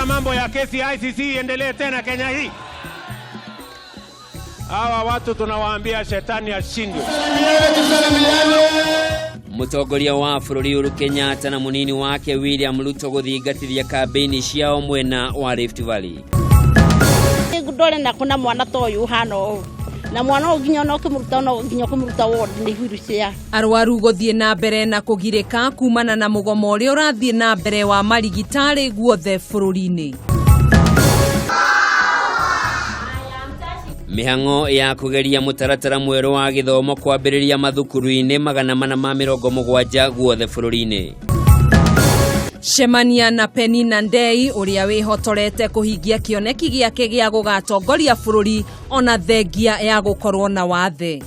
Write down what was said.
Hata mambo ya kesi ICC endelee tena Kenya hii. Hawa watu tunawaambia shetani ashindwe. Mutongoria wa bũrũri Uhuru Kenyatta na munini wake William Ruto gũthingatithia kampeni ciao mwena wa Rift Valley. Ndore na kuna mwana toyu hano na mwana uginyo no kumuruta no uginyo kumuruta ward ni virusia. Arwaru guthie na mbere na kugirika kumana na mugomo uria urathie na mbere wa marigitari guothe bũrũri-inĩ. Mihango ya kugeria mutaratara mweru wa githomo kwambĩrĩria mathukuru-inĩ 470 guothe bũrũri-inĩ. Shemania na Penina Ndei uria wihotorete kuhingia kioneki giake gia gugatongoria bũrũri ona thengia ya gukorwo na wathe.